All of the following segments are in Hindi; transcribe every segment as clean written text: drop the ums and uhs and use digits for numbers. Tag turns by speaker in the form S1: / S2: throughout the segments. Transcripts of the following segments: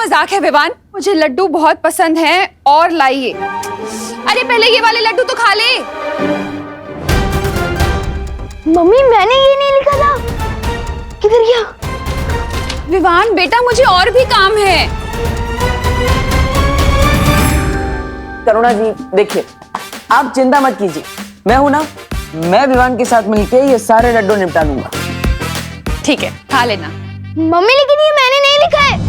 S1: मजाक है विवान, मुझे लड्डू बहुत पसंद हैं और लाइए। अरे पहले ये वाले लड्डू तो खा ले।
S2: मम्मी मैंने ये नहीं लिखा था, किधर गया?
S1: विवान बेटा मुझे और भी काम है।
S3: करुणा जी देखिए, आप चिंता मत कीजिए, मैं हूं ना, मैं विवान के साथ मिलके ये सारे लड्डू निपटा लूंगा।
S1: ठीक है खा लेना।
S2: मम्मी लेकिन ये मैंने नहीं लिखा है।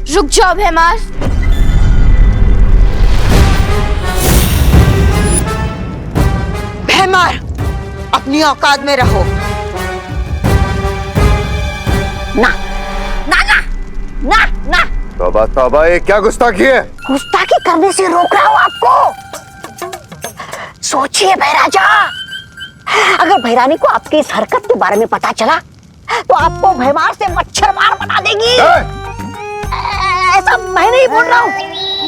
S2: रुक जाओ भैमार।
S4: भैमार अपनी औकात में रहो।
S2: ना ना ना ना ना,
S5: तौबा तौबा, ये क्या गुस्ताखी है?
S2: गुस्ताखी करने से रोक रहा हूं आपको। सोचिए भैराजा, अगर भैरानी को आपकी इस हरकत के बारे में पता चला तो आपको भैमार से मच्छर मार बना देगी। ऐसा मैं नहीं बोल रहा हूँ,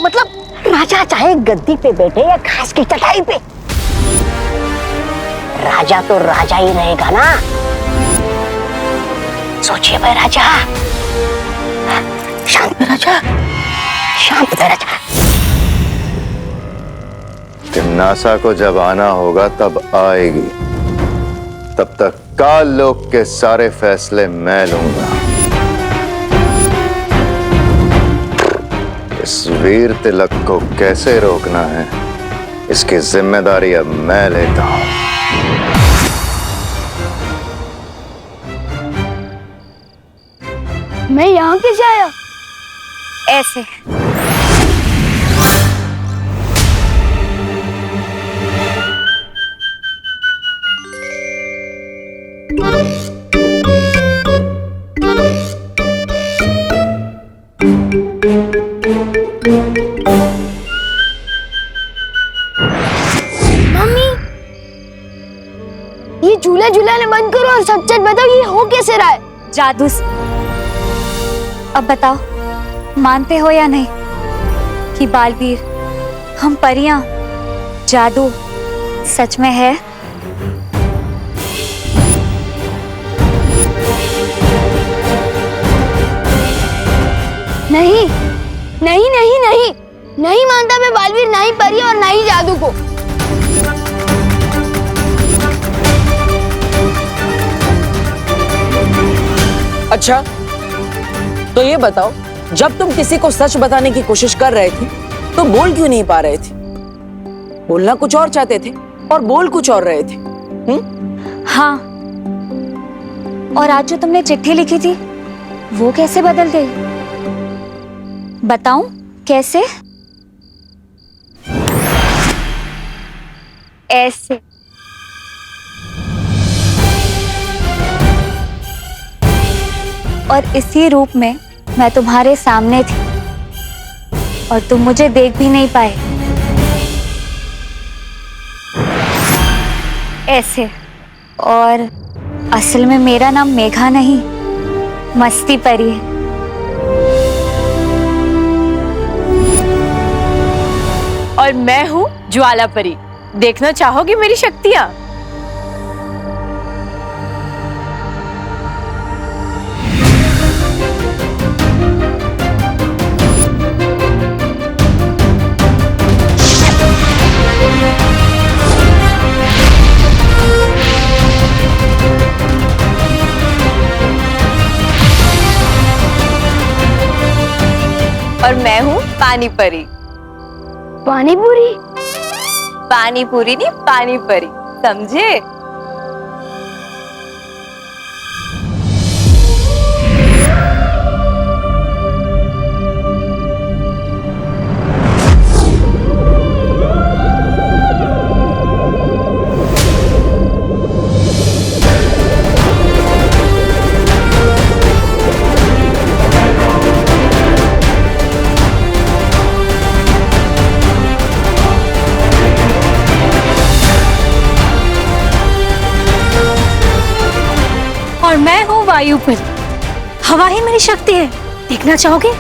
S2: मतलब राजा चाहे गद्दी पे बैठे या घास की चटाई पे, राजा तो राजा ही रहेगा ना। सोचिए भाई राजा, शांत राजा, शांत राजा।
S5: तिम्नासा को जब आना होगा तब आएगी, तब तक काल लोक के सारे फैसले मैं लूंगा। इस वीर तिलक को कैसे रोकना है, इसकी जिम्मेदारी अब मैं लेता हूं।
S2: मैं यहाँ कैसे आया?
S1: ऐसे।
S2: मम्मी, ये झूला झूलाने बंद करो और सच सच बताओ, ये हो कैसे रहा है?
S6: जादू। अब बताओ, मानते हो या नहीं कि बालवीर, हम परियां, जादू सच में है?
S2: नहीं नहीं नहीं नहीं, नहीं मानता मैं बालवीर, ना ही परी और ना ही जादू को।
S3: अच्छा तो ये बताओ, जब तुम किसी को सच बताने की कोशिश कर रहे थे तो बोल क्यों नहीं पा रहे थे? बोलना कुछ और चाहते थे और बोल कुछ और रहे थे।
S6: हाँ, और आज जो तुमने चिट्ठी लिखी थी वो कैसे बदल गई? बताऊं कैसे? ऐसे। और इसी रूप में मैं तुम्हारे सामने थी और तुम मुझे देख भी नहीं पाए। ऐसे। और असल में मेरा नाम मेघा नहीं, मस्ती परी है।
S7: और मैं हूँ ज्वाला परी। देखना चाहोगी मेरी शक्तियाँ? और मैं हूँ पानी परी।
S2: पानी पूरी?
S7: पानी पूरी नहीं, पानी परी, समझे?
S6: वायु पर। हवा ही मेरी शक्ति है, देखना चाहोगे?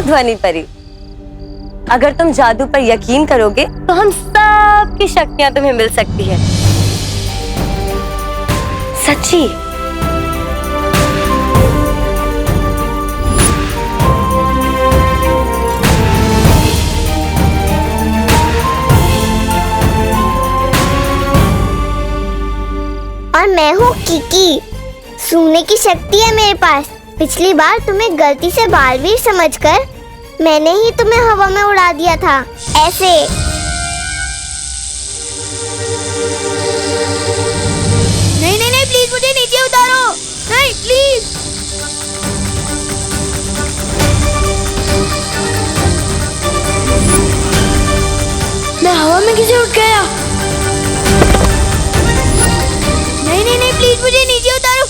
S8: ध्वनि परी, अगर तुम जादू पर यकीन करोगे तो हम सब की शक्तियां तुम्हें मिल सकती है। सच्ची।
S9: और मैं हूँ किकी, सूंघने की शक्ति है मेरे पास। पिछली बार तुम्हें गलती से बालवीर समझकर मैंने ही तुम्हें हवा में उड़ा दिया था, ऐसे। नहीं नहीं नहीं, प्लीज मुझे नीचे उतारो, नहीं प्लीज। मैं हवा में कैसे उठ गया? नहीं नहीं नहीं, प्लीज मुझे नीचे उतारो।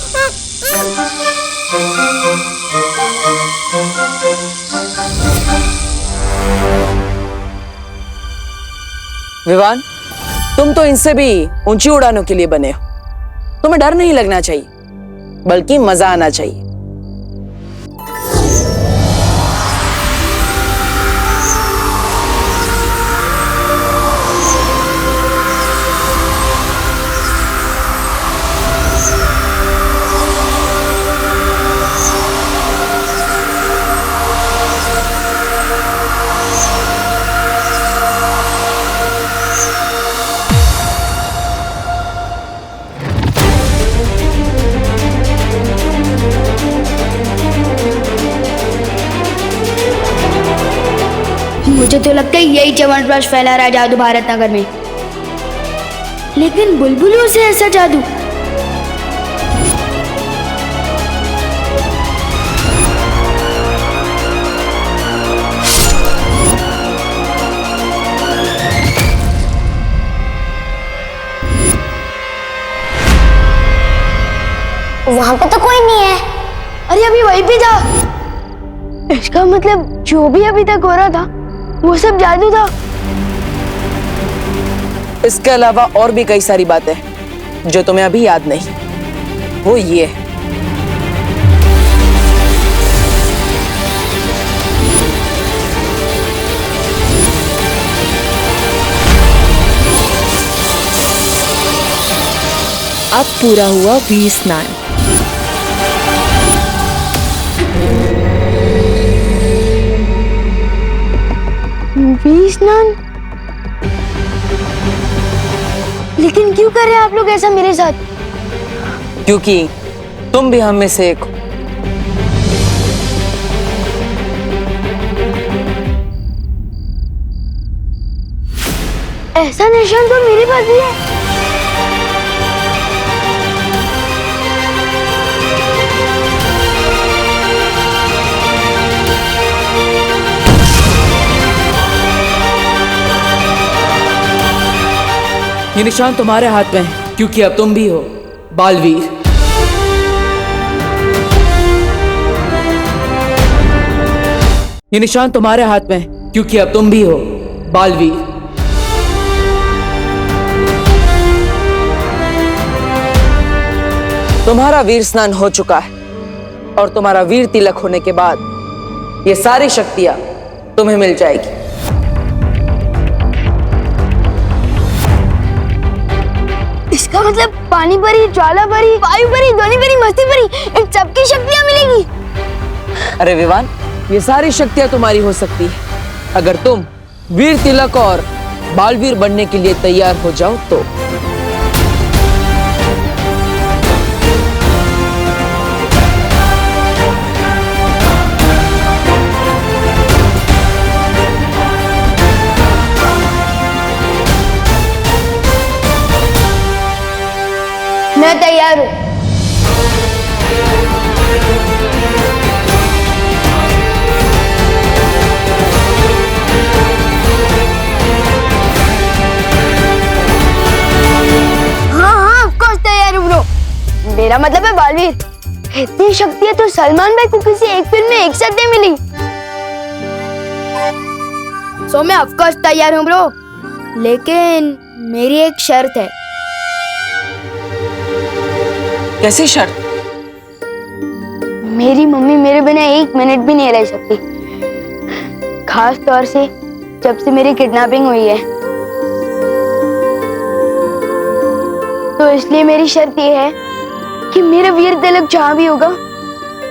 S3: विवान, तुम तो इनसे भी ऊंची उड़ानों के लिए बने हो। तुम्हें डर नहीं लगना चाहिए, बल्कि मजा आना चाहिए।
S9: मुझे तो लगता है यही च्यवनप्राश फैला रहा है जादू भारत नगर में। लेकिन बुलबुलों से ऐसा जादू? वहां पे तो कोई नहीं है। अरे अभी वहीं पे जा। इसका मतलब जो भी अभी तक हो रहा था वो सब जादू था।
S3: इसके अलावा और भी कई सारी बातें जो तुम्हें अभी याद नहीं। वो ये है,
S7: अब पूरा हुआ वीर स्नान।
S9: वीर स्नान? लेकिन क्यों कर रहे हैं आप लोग ऐसा मेरे साथ?
S3: क्योंकि तुम भी हम में से एक हो।
S9: ऐसा निशान तो मेरे पास भी है।
S3: ये निशान तुम्हारे हाथ में है, क्योंकि अब तुम भी हो बालवीर। ये निशान तुम्हारे हाथ में है, क्योंकि अब तुम भी हो बालवीर। तुम्हारा वीर स्नान हो चुका है और तुम्हारा वीर तिलक होने के बाद ये सारी शक्तियां तुम्हें मिल जाएगी।
S9: इसका मतलब पानी परी, ज्वाला परी, वायु परी, ध्वनि परी, मस्ती परी, इन सबकी शक्तियां मिलेगी।
S3: अरे विवान, ये सारी शक्तियां तुम्हारी हो सकती है अगर तुम वीर तिलक और बालवीर बनने के लिए तैयार हो जाओ तो।
S9: मैं तैयार हूँ। मेरा मतलब है बालवीर। इतनी शक्तियां तो सलमान भाई को किसी एक फिल्म में एक साथ नहीं मिली। सो मैं ऑफ कोर्स तैयार हूँ ब्रो, लेकिन मेरी एक शर्त है।
S3: कैसी शर्त?
S9: मेरी मम्मी मेरे बिना एक मिनट भी नहीं रह सकती, खास तौर से जब से मेरी किडनैपिंग हुई है। तो इसलिए मेरी शर्त ये है कि मेरा वीर तिलक जहां भी होगा,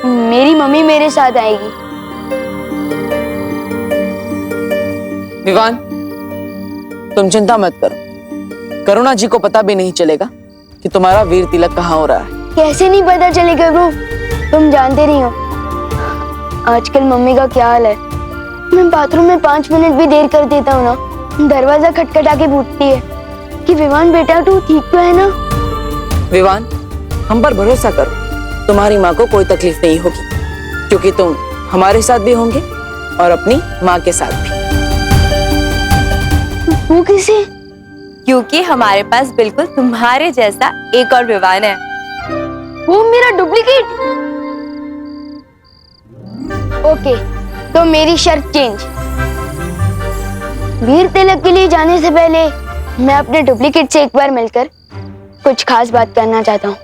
S9: मेरी मम्मी मेरे साथ आएगी।
S3: विवान, तुम चिंता मत करो। करुणा जी को पता भी नहीं चलेगा कि तुम्हारा वीर तिलक कहाँ हो रहा है।
S9: कैसे नहीं पता चलेगा ब्रो, तुम जानते नहीं हो आजकल मम्मी का क्या हाल है। मैं बाथरूम में 5 मिनट भी देर कर देता हूँ ना, दरवाजा खटखटा के पूछती है कि विवान बेटा तू ठीक तो है ना।
S3: विवान, हम पर भरोसा करो, तुम्हारी माँ को कोई तकलीफ नहीं होगी, क्योंकि तुम हमारे साथ भी होंगे और अपनी माँ के साथ भी।
S9: वो किसे?
S8: क्योंकि हमारे पास बिल्कुल तुम्हारे जैसा एक और विवान है।
S9: वो मेरा डुप्लीकेट? ओके, तो मेरी शर्त चेंज। वीर तिलक के लिए जाने से पहले मैं अपने डुप्लीकेट से एक बार मिलकर कुछ खास बात करना चाहता हूँ।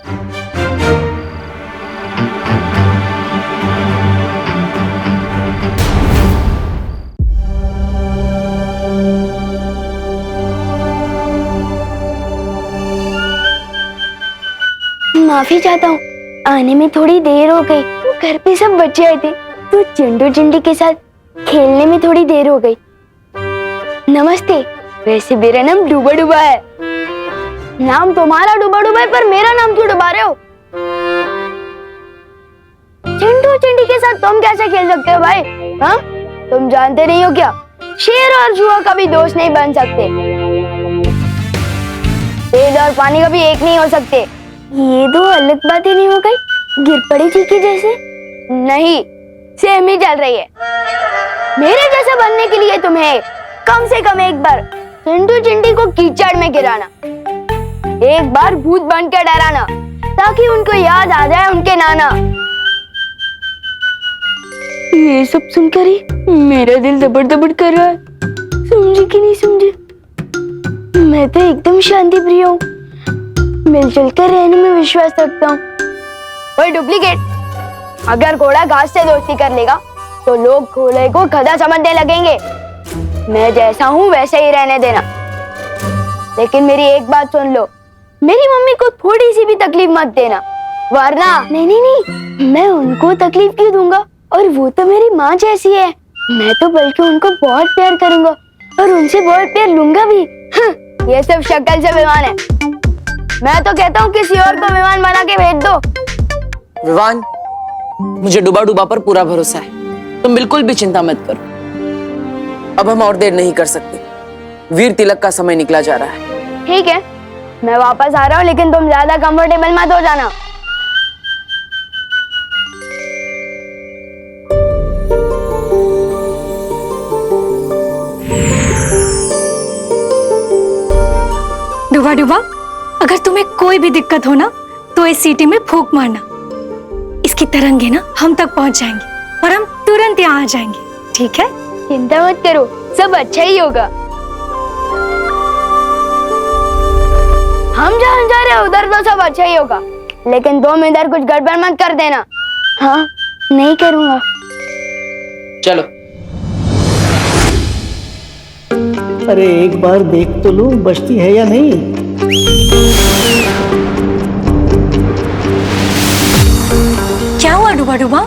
S9: माफी चाहता हूँ, आने में थोड़ी देर हो गई। घर पे सब बच्चे आए थे तो चिंटू चिंटी के साथ खेलने में थोड़ी देर हो गई। नमस्ते, वैसे मेरा नाम डूबा डूबा है। नाम तुम्हारा डूबा डूबा है, पर मेरा नाम क्यों डुबा रहे हो? चिंटू चिंटी के साथ तुम कैसे खेल सकते हो भाई? हाँ, तुम जानते नहीं हो क्या, शेर और जुआ कभी दोस्त नहीं बन सकते। तेज और पानी कभी एक नहीं हो सकते। ये दो अलग बातें नहीं हो गई? गिर पड़ी थी कि जैसे? नहीं, सेम ही चल रही है। मेरे जैसा बनने के लिए तुम्हें कम से कम एक बार चिंटू चिंटी को कीचड़ में गिराना, एक बार भूत बन के डराना, ताकि उनको याद आ जाए उनके नाना। ये सब सुनकर ही मेरा दिल दबड़ दबड़ कर रहा है। समझे कि नहीं समझे? मैं तो एकदम शांति प्रिय हूँ, मिलजुल कर रहने में विश्वास रखता हूँ। ओए डुप्लीकेट, अगर घोड़ा घास से दोस्ती कर लेगा तो लोग घोड़े को गधा समझने लगेंगे। मैं जैसा हूँ वैसे ही रहने देना। लेकिन मेरी एक बात सुन लो, मेरी मम्मी को थोड़ी सी भी तकलीफ मत देना, वरना नहीं नहीं नहीं, मैं उनको तकलीफ क्यों दूंगा? और वो तो मेरी माँ जैसी है। मैं तो बल्कि उनको बहुत प्यार करूंगा और उनसे बहुत प्यार लूंगा भी। ये सब शक्ल से विमान है। मैं तो कहता हूँ किसी और को विमान बना के भेज दो।
S3: विवान, मुझे डूबा डूबा पर पूरा भरोसा है, तुम बिल्कुल भी चिंता मत करो। अब हम और देर नहीं कर सकते, वीर तिलक का समय निकला जा रहा है।
S9: ठीक है, मैं वापस आ रहा हूँ, लेकिन तुम ज्यादा कंफर्टेबल मत हो जाना।
S6: डूबा डूबा, अगर तुम्हें कोई भी दिक्कत हो ना तो इस सीटी में फूंक मारना। इसकी तरंगे ना हम तक पहुंच जाएंगी और हम तुरंत यहाँ आ जाएंगे, ठीक है?
S9: चिंता मत करो, सब अच्छा ही होगा। हम जहाँ जा रहे हैं उधर तो सब अच्छा ही होगा, लेकिन तुम इधर कुछ गड़बड़ मत कर देना। हाँ, नहीं करूँगा।
S3: चलो।
S10: अरे एक बार देख तो लूं बचती है या नहीं।
S6: क्या हुआ डूबा डूबा?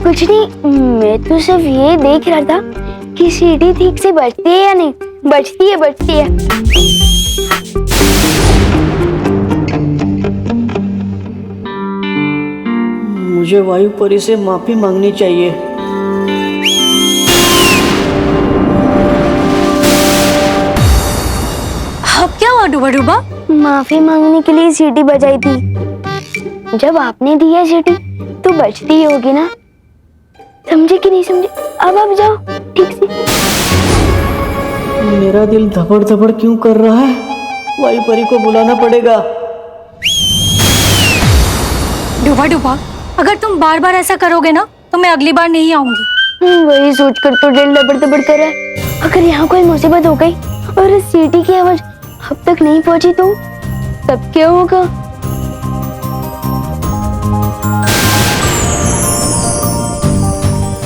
S9: कुछ नहीं, मैं तो सिर्फ ये देख रहा था कि सीढ़ी ठीक से बजती है या नहीं। बजती है, बजती है।
S10: मुझे वायुपरी से माफी मांगनी चाहिए।
S6: अब क्या हुआ डूबा डूबा?
S9: माफी मांगने के लिए सीटी बजाई थी। जब आपने दी है सीटी तो बजती ही होगी ना। समझे कि नहीं समझे? अब आप जाओ ठीक से।
S10: मेरा दिल धपड़ धपड़ क्यों कर रहा है? वायुपरी को बुलाना पड़ेगा।
S6: डुबा डुबा, अगर तुम बार बार ऐसा करोगे ना तो मैं अगली बार नहीं आऊंगी।
S9: वही सोचकर तो दिल दबड़ दबड़ कर रहा है। अगर यहाँ कोई मुसीबत हो गई और इस सीटी की आवाज अब तक नहीं पहुंची तो तब क्या होगा?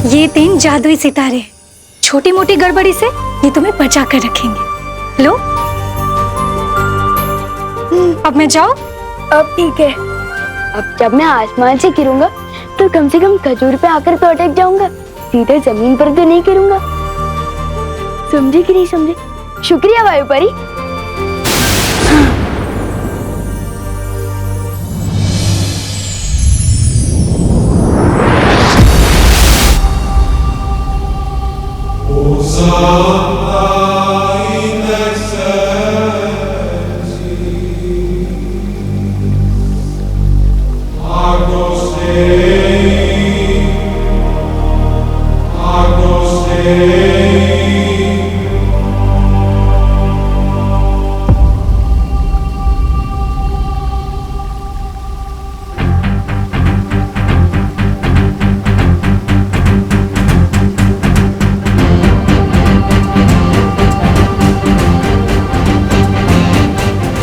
S6: ये 3 जादुई सितारे, छोटी मोटी गड़बड़ी से ये तुम्हें बचा कर रखेंगे। लो, अब मैं जाऊं?
S9: अब ठीक है। अब जब मैं आसमान से गिरूंगा तो कम से कम खजूर पे आकर तो अटक जाऊंगा, सीधे जमीन पर तो नहीं गिरूंगा। समझे कि नहीं समझे? शुक्रिया वायु परी।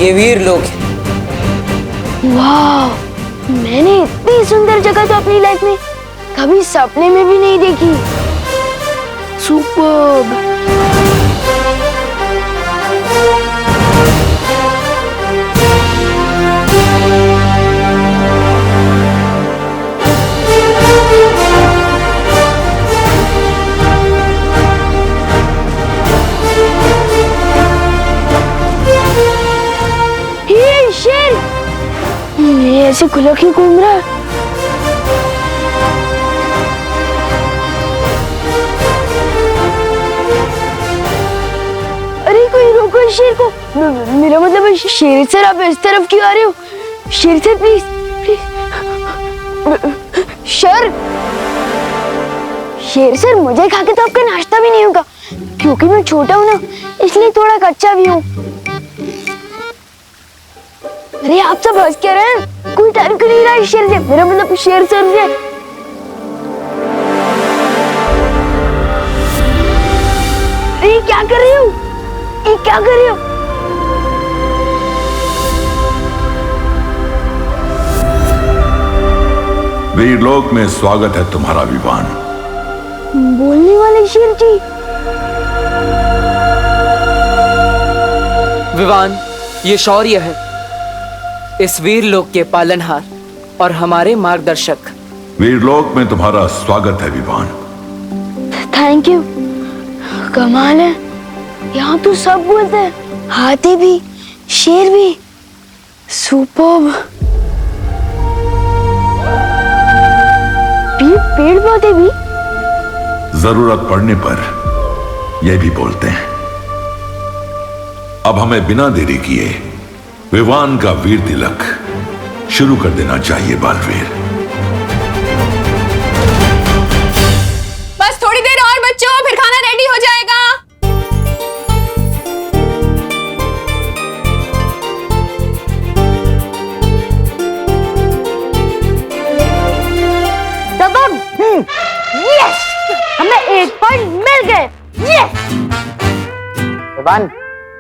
S3: ये वीर लोग हैं।
S9: वाह, मैंने इतनी सुंदर जगह तो अपनी लाइफ में कभी सपने में भी नहीं देखी। सुपर्ब। शेर, ये ऐसे खुला क्यों घूम रहा है? अरे कोई रोको इस शेर को। मेरा मतलब है शेर सर, आप इस तरफ क्यों आ रहे हो? शेर सर प्लीज प्लीज। शेर सर, मुझे खा के तो आपका नाश्ता भी नहीं होगा, क्योंकि मैं छोटा हूँ ना, इसलिए थोड़ा कच्चा भी हूँ। अरे आप सब हंस क्या रहे हैं? कोई डर क्यों नहीं रहा है शेर से? मेरा मतलब शेर सर से। अरे क्या कर रही हो? ये क्या कर रही हो?
S11: वीरलोक में स्वागत है तुम्हारा विवान।
S9: बोलने वाले शेर जी।
S3: विवान, ये शौर्य है, इस वीरलोक के पालनहार और हमारे मार्गदर्शक।
S11: वीरलोक में तुम्हारा स्वागत है विवान।
S9: Thank you. कमाल है, यहाँ तो सब बोलते हैं, हाथी भी, शेर भी। सुपर्ब। पेड़ पौधे भी।
S11: जरूरत पड़ने पर यह भी बोलते हैं। अब हमें बिना देरी किए विवान का वीर तिलक शुरू कर देना चाहिए बालवीर।
S1: बस थोड़ी देर और बच्चों, फिर खाना रेडी हो जाएगा।
S2: यस, हमें 1 पॉइंट मिल गए। यस।
S3: विवान,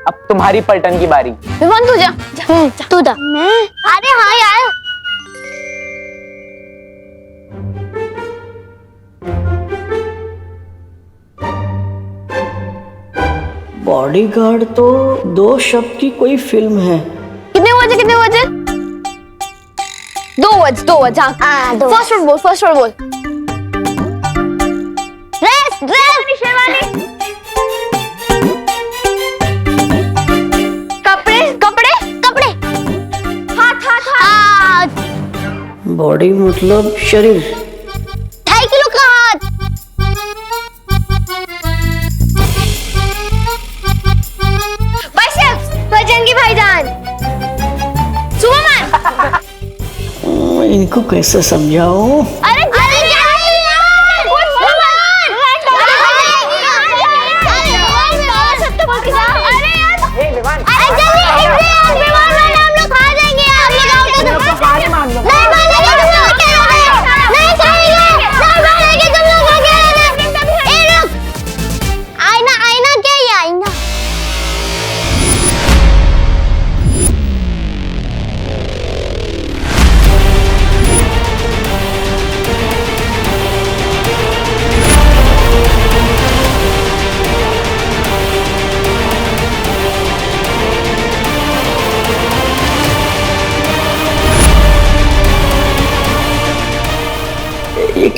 S3: अब तुम्हारी पलटन की बारी।
S1: विवान तू जा,
S9: तू जा।
S2: अरे हाँ यार।
S10: बॉडीगार्ड तो 2 शब्द की कोई फिल्म है।
S1: कितने बजे? 2 बज। हाँ, फर्स्ट वर्ड बोल।
S2: ड्रेस शेरवानी। कपड़े। हाथ।
S10: बॉडी मतलब शरीर।
S2: 2.5 किलो का हाथ। बजरंगी भाईजान। सुपरमैन।
S10: इनको कैसे समझाऊं?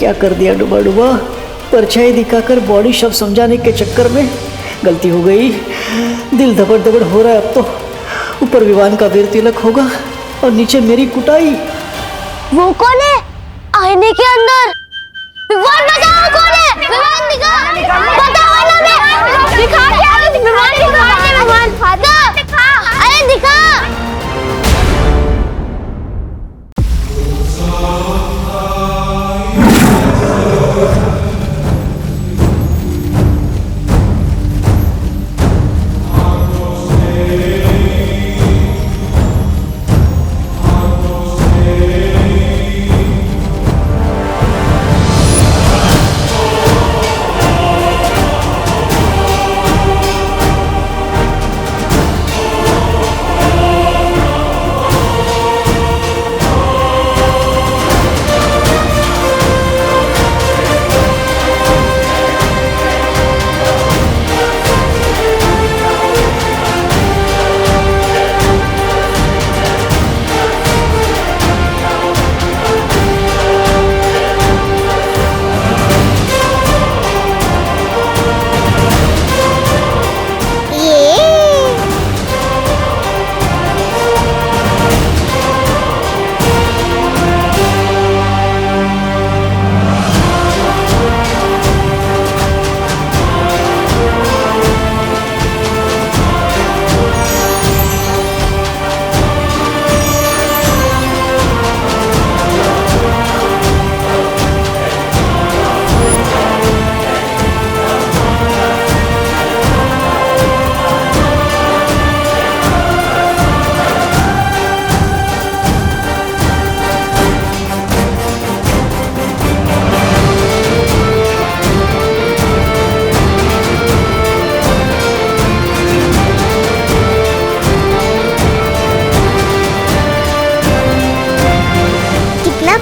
S10: क्या कर दिया डुबा डुबा। परछाई दिखाकर बॉडी शब्द समझाने के चक्कर में गलती हो गई। दिल धबड़ धबड़ हो रहा है अब तो। ऊपर विवान का वीर तिलक होगा और नीचे मेरी कुटाई।
S9: वो कौन है आईने के अंदर? विवान बताओ कौन है? विवान दिखा, बताओ ना। मैं दिखा क्या? विवान दिखा, विवान फादर दिखा, अरे दिखा।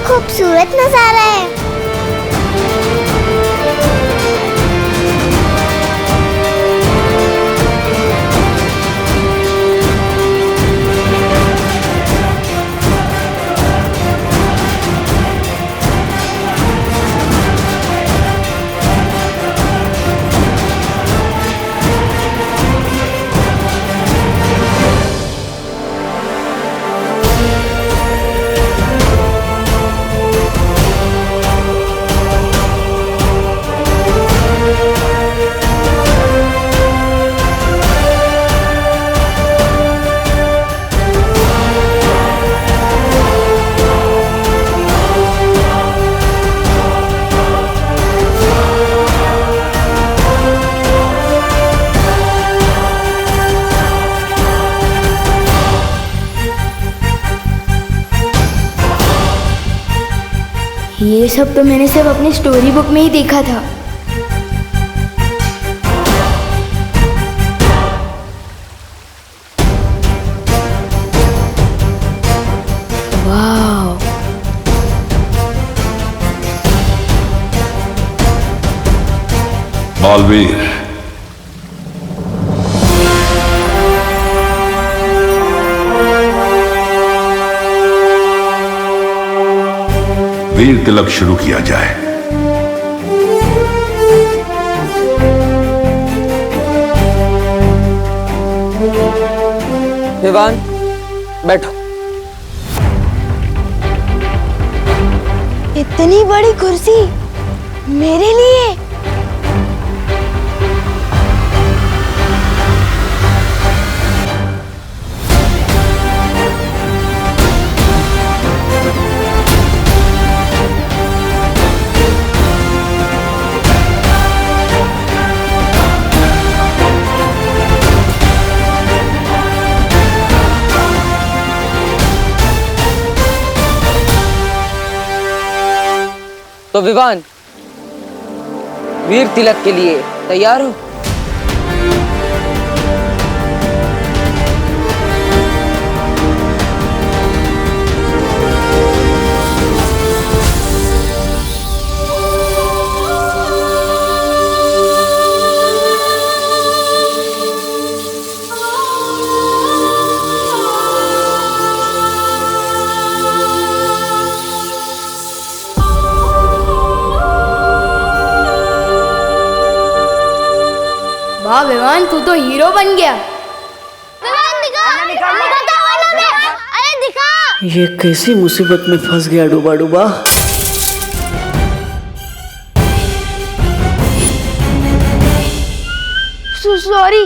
S9: खूबसूरत नजारा है। ये सब तो मैंने सिर्फ अपनी स्टोरी बुक में ही देखा था। वाह,
S11: बालवीर, वीर तिलक शुरू किया जाए।
S3: विवान, बैठो।
S9: इतनी बड़ी कुर्सी मेरे लिए?
S3: तो विवान, वीर तिलक के लिए तैयार हो?
S9: वाह विवान, तू तो हीरो बन गया।
S2: अरे दिखा।
S10: ये कैसी मुसीबत में फंस गया डूबा डूबा।
S9: सॉरी,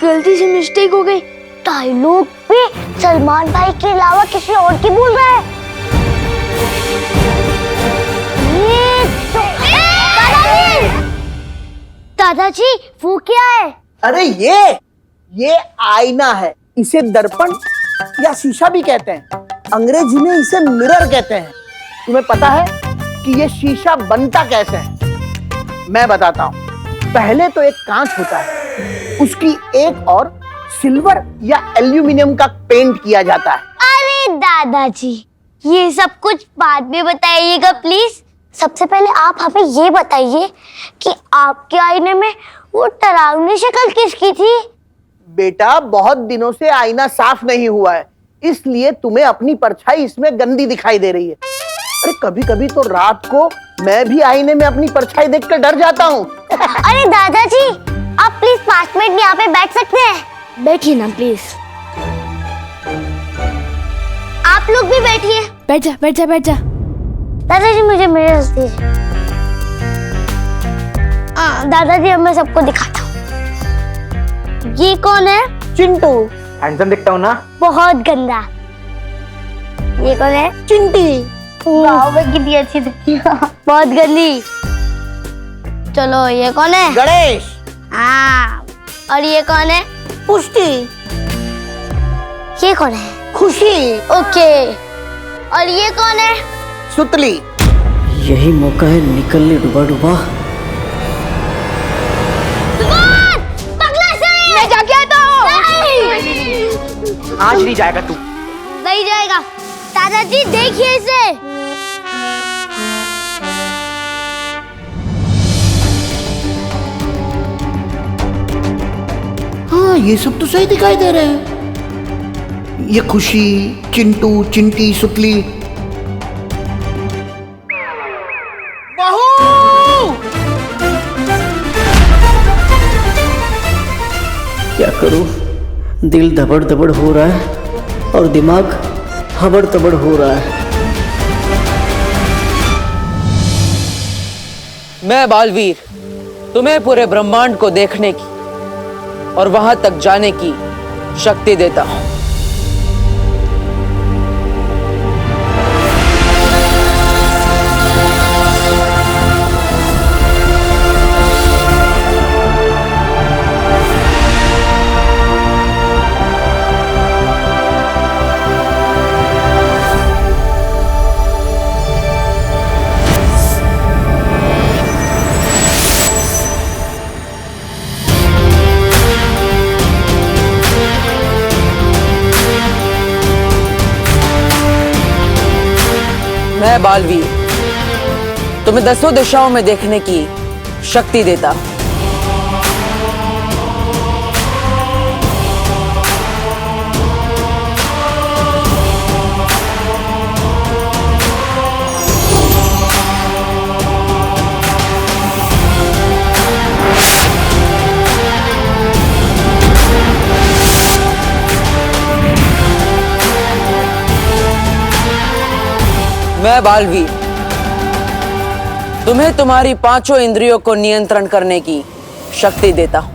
S9: गलती से मिस्टेक हो गई।
S2: डायलॉग पे सलमान भाई के अलावा किसी और की बोल रहा है। ये तो दादाजी वो क्या है?
S12: अरे ये आईना है। इसे दर्पण या शीशा भी कहते हैं। अंग्रेजी में इसे मिरर कहते हैं। तुम्हें पता है कि ये शीशा बनता कैसे है? मैं बताता हूँ। पहले तो एक कांच होता है, उसकी एक और सिल्वर या एल्यूमिनियम का पेंट किया जाता है।
S2: अरे दादाजी, ये सब कुछ बाद में बताइएगा प्लीज। सबसे पहले आप हमें ये बताइए कि आपके आईने में वो डरावनी शक्ल किसकी थी?
S12: बेटा, बहुत दिनों से आईना साफ नहीं हुआ है, इसलिए तुम्हें अपनी परछाई इसमें गंदी दिखाई दे रही है। अरे कभी कभी तो रात को मैं भी आईने में अपनी परछाई देखकर डर जाता हूँ।
S2: अरे दादाजी, आप प्लीज 5 मिनट यहाँ पे बैठ सकते हैं? बैठिए ना प्लीज। आप लोग भी बैठिए।
S9: बैठ जा बैठ जा बैठ जा।
S2: दादाजी मुझे मेरे दीजिए। दादाजी मैं सबको दिखाता हूँ। ये कौन है?
S12: चिंटू। हैंडसम दिखता हूँ ना?
S2: बहुत गंदा। ये कौन है?
S12: चिंटी।
S2: वाह कितनी अच्छी दिखती है। बहुत गंदी। चलो ये कौन है?
S12: गणेश।
S2: हाँ। और ये कौन है?
S12: पुष्टि।
S2: ये कौन है?
S12: खुशी।
S2: ओके। और ये कौन है?
S12: सुतली।
S10: यही मौका है निकलने डूबा डूबा।
S2: मैं जाके आता हूँ।
S12: आज नहीं जाएगा तू।
S2: नहीं जाएगा। दादाजी देखिए इसे।
S12: हाँ, ये सब तो सही दिखाई दे रहे हैं। ये खुशी, चिंटू, चिंटी, सुतली।
S10: क्या करूं? दिल धबड़ धबड़ हो रहा है और दिमाग हबड़ तबड़ हो रहा है।
S3: मैं बालवीर तुम्हें पूरे ब्रह्मांड को देखने की और वहां तक जाने की शक्ति देता हूं। मैं बालवीर तुम्हें 10 दिशाओं में देखने की शक्ति देता हूं। मैं बालवीर तुम्हें तुम्हारी 5 इंद्रियों को नियंत्रण करने की शक्ति देता हूं।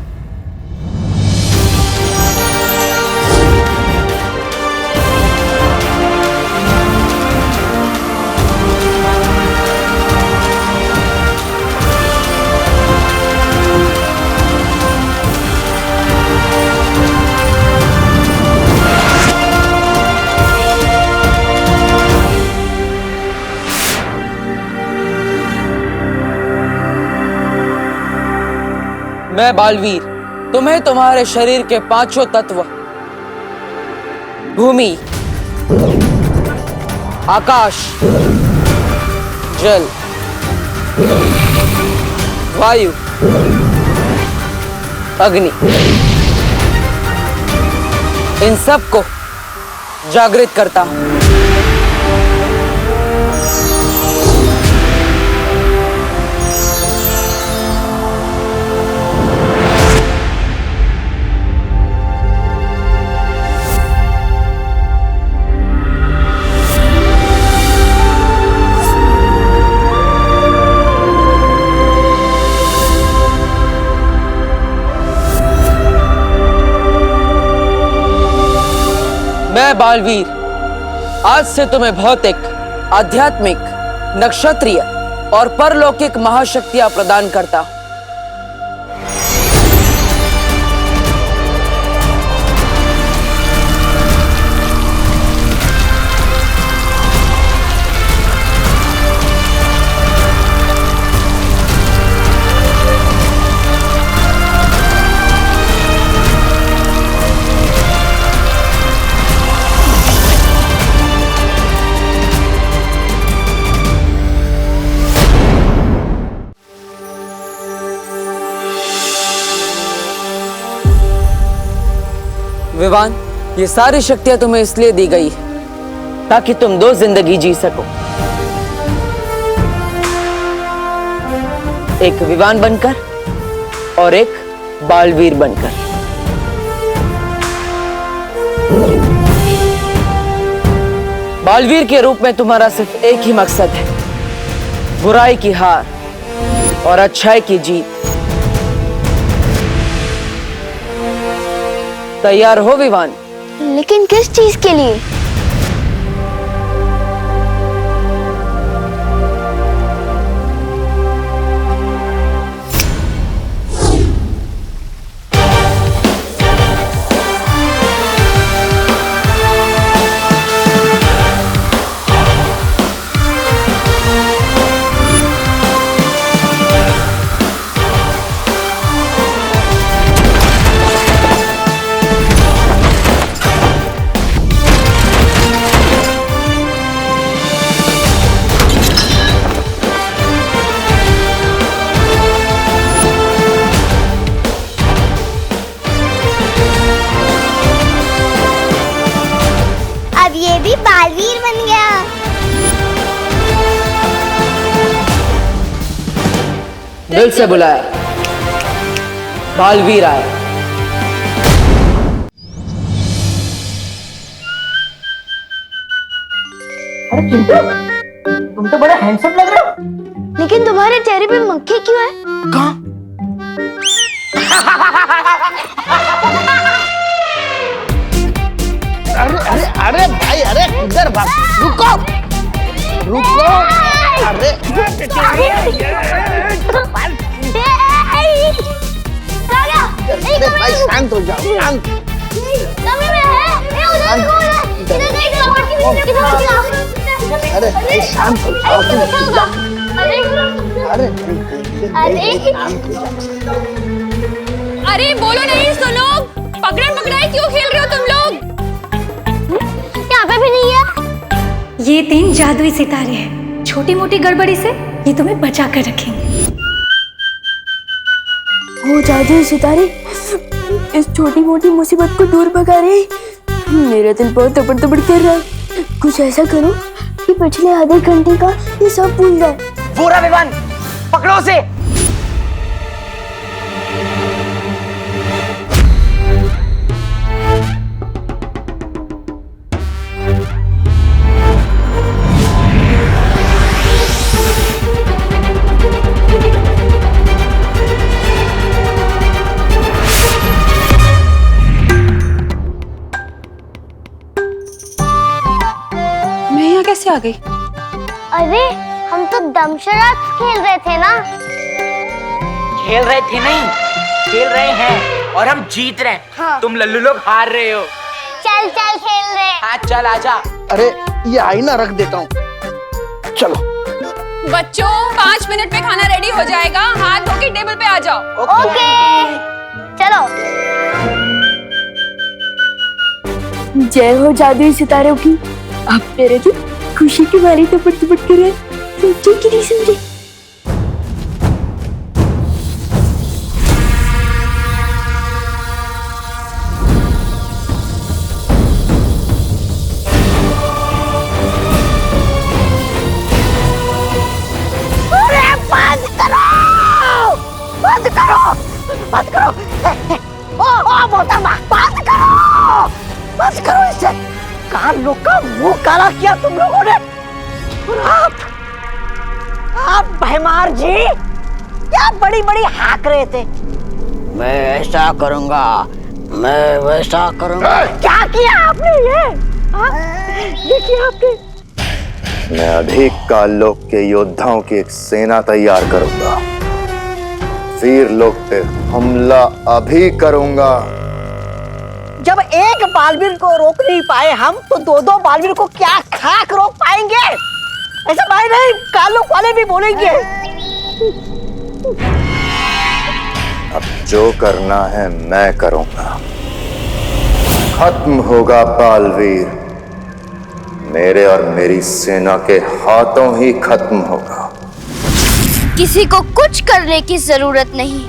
S3: मैं बालवीर तुम्हें तुम्हारे शरीर के 5 तत्व भूमि, आकाश, जल, वायु, अग्नि, इन सब को जागृत करता हूं। बालवीर, आज से तुम्हें भौतिक, आध्यात्मिक, नक्षत्रीय और परलौकिक महाशक्तियां प्रदान करता हूं। विवान, ये सारी शक्तियां तुम्हें इसलिए दी गई है ताकि तुम 2 जिंदगी जी सको, एक विवान बनकर और एक बालवीर बनकर। बालवीर के रूप में तुम्हारा सिर्फ एक ही मकसद है, बुराई की हार और अच्छाई की जीत। तैयार हो विवान?
S9: लेकिन किस चीज के लिए? बालवीर बन गया।
S3: दिल से बुलाया, बालवीर आया।
S10: अरे चिंटू, तुम तो बड़ा हैंडसम लग रहे हो।
S9: लेकिन तुम्हारे चेहरे पे मक्खी क्यों है?
S12: कहाँ? अरे अरे अरे भाई, अरे इधर भाग, रुको रुको। अरे भाई शांत हो जाओ, शांत। अरे भाई शांत हो जाओ, अरे
S1: अरे बोलो नहीं, सुनो। पकड़न पकड़ाई क्यों खेल रहे हो तुम लोग?
S9: यहाँ पे भी नहीं है।
S6: ये 3 जादुई सितारे हैं, छोटी मोटी गड़बड़ी से ये तुम्हें बचा कर रखेंगे।
S9: वो जादुई सितारे इस छोटी मोटी मुसीबत को दूर भगा रहे। मेरा दिल बहुत तड़पड़ कर रहा है। कुछ ऐसा करो कि पिछले आधे घंटे का ये सब भूल जाए।
S2: पूरा विवान पकड़ो उसे।
S1: कैसे आ गई?
S9: अरे हम तो दमशराज खेल रहे थे ना।
S2: खेल रहे थे नहीं, खेल रहे हैं और हम जीत रहे हैं। हाँ। तुम लल्लू लोग हार रहे हो।
S9: चल चल खेल रहे।
S2: हाँ चल आजा।
S12: अरे ये आईना रख देता हूँ, चलो।
S1: बच्चों 5 मिनट में खाना रेडी हो जाएगा, हाथ धो के टेबल पे आ जाओ।
S9: ओके चलो। जय हो जादुई सितारों की। आप मेरे दिल खुशी की मारी तपड़ कर रहे, समझे कि नहीं समझे?
S2: अरे बंद करो, बंद करो, बंद करो। ओ मोहतरमा, बंद करो, बंद करो इसे। कान लोग का मुंह काला किया तुम लोगों ने। और आप भैमार जी क्या बड़ी बड़ी हाक रहे थे। मैं ऐसा करूंगा, मैं वैसा करूंगा। क्या किया आपने ये? देखिए आपने।
S5: मैं अभी काललोक के योद्धाओं की एक सेना तैयार करूंगा। वीर लोक पे हमला अभी करूंगा।
S2: जब एक बालवीर को रोक नहीं पाए हम, तो दो दो बालवीर को क्या खाक रोक पाएंगे? ऐसा भाई नहीं, काललोक वाले भी बोलेंगे।
S5: अब जो करना है मैं करूंगा। खत्म होगा बालवीर, मेरे और मेरी सेना के हाथों ही खत्म होगा।
S13: किसी को कुछ करने की जरूरत नहीं।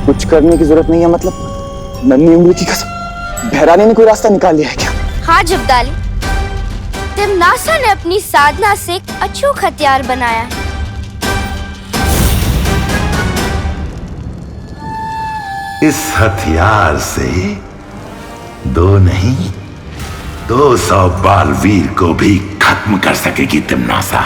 S14: कुछ करने की जरूरत नहीं है मतलब? नन्ही उम्र की कसम, भैरानी ने कोई रास्ता निकाल लिया है क्या?
S13: हाँ जब्दाली, तिमनासा ने अपनी साधना से एक अचूक हथियार बनाया है।
S11: इस हथियार से 2 नहीं 200 बालवीर को भी खत्म कर सकेगी तिमनासा।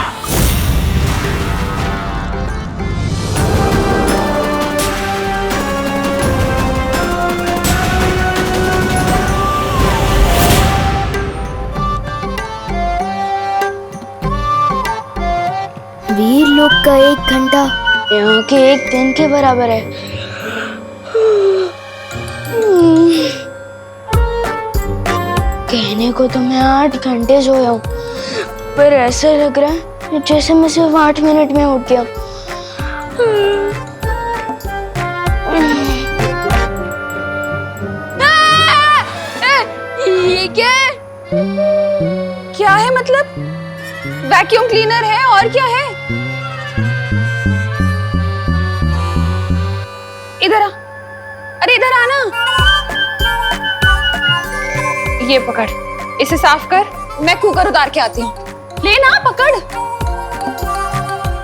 S9: वीर लोक का 1 घंटा यहाँ के 1 दिन के बराबर है। कहने को तो मैं 8 घंटे सोया हूँ, पर ऐसा लग रहा है जैसे मैं सिर्फ 8 मिनट में उठ गया।
S1: ये क्या है मतलब? वैक्यूम क्लीनर है और क्या है? इधर आ, अरे इधर आना। ये पकड़, इसे साफ कर, मैं कुकर उतार के आती हूँ। ले ना, पकड़,